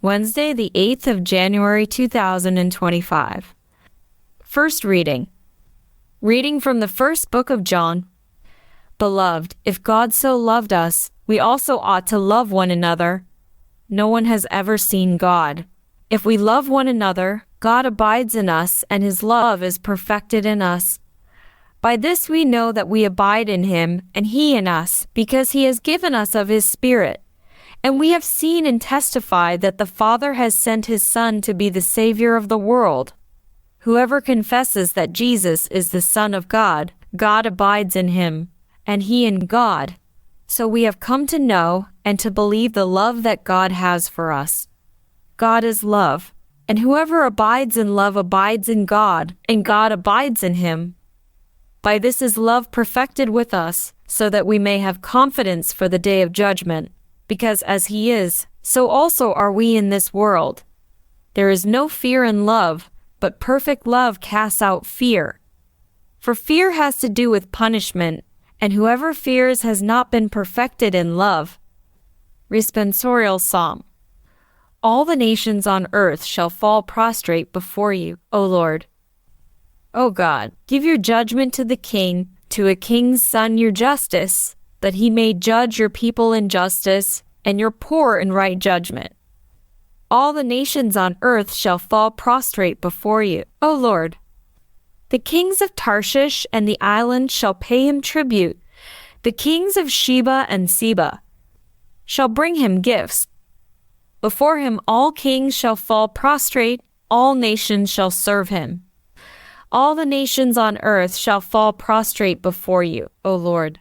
Wednesday, the 8th of January, 2025. First reading. Reading from the first book of John. Beloved, if God so loved us, we also ought to love one another. No one has ever seen God. If we love one another, God abides in us, and his love is perfected in us. By this we know that we abide in him, and he in us, because he has given us of his Spirit. And we have seen and testified that the Father has sent his Son to be the Saviour of the world. Whoever confesses that Jesus is the Son of God, God abides in him, and he in God. So we have come to know and to believe the love that God has for us. God is love, and whoever abides in love abides in God, and God abides in him. By this is love perfected with us, so that we may have confidence for the day of judgment. Because as he is, so also are we in this world. There is no fear in love, but perfect love casts out fear. For fear has to do with punishment, and whoever fears has not been perfected in love. Responsorial Psalm. All the nations on earth shall fall prostrate before you, O Lord. O God, give your judgment to the king, to a king's son your justice, that he may judge your people in justice, and your poor in right judgment. All the nations on earth shall fall prostrate before you, O Lord. The kings of Tarshish and the islands shall pay him tribute. The kings of Sheba and Seba shall bring him gifts. Before him all kings shall fall prostrate, all nations shall serve him. All the nations on earth shall fall prostrate before you, O Lord.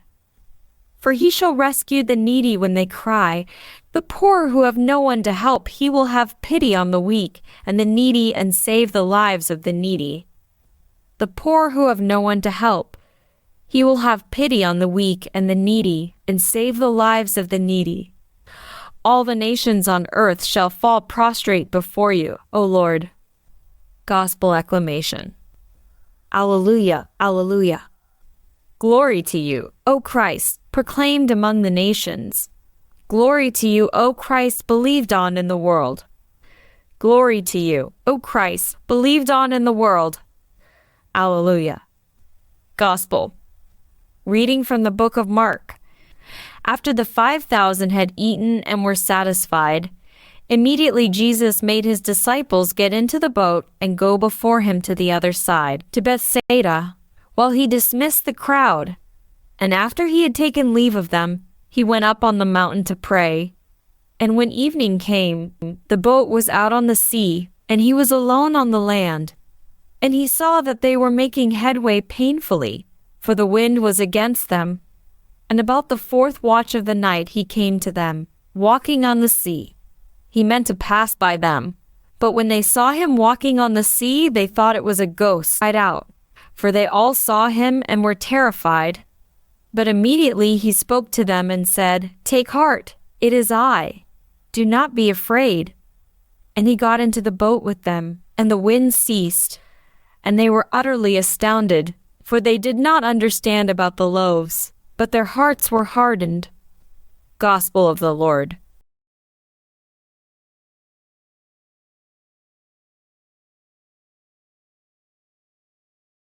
For he shall rescue the needy when they cry. The poor who have no one to help, he will have pity on the weak and the needy and save the lives of the needy. The poor who have no one to help, he will have pity on the weak and the needy and save the lives of the needy. All the nations on earth shall fall prostrate before you, O Lord. Gospel acclamation. Alleluia, alleluia. Glory to you, O Christ, proclaimed among the nations. Glory to you, O Christ, believed on in the world. Glory to you, O Christ, believed on in the world. Alleluia. Gospel. Reading from the book of Mark. After the 5,000 had eaten and were satisfied, immediately Jesus made his disciples get into the boat and go before him to the other side, to Bethsaida, while he dismissed the crowd. And after he had taken leave of them, he went up on the mountain to pray. And when evening came, the boat was out on the sea, and he was alone on the land. And he saw that they were making headway painfully, for the wind was against them. And about the 4th watch of the night he came to them, walking on the sea. He meant to pass by them, but when they saw him walking on the sea, they thought it was a ghost. Cried out, for they all saw him and were terrified. But immediately he spoke to them and said, "Take heart, it is I. Do not be afraid." And he got into the boat with them, and the wind ceased, and they were utterly astounded, for they did not understand about the loaves, but their hearts were hardened. Gospel of the Lord.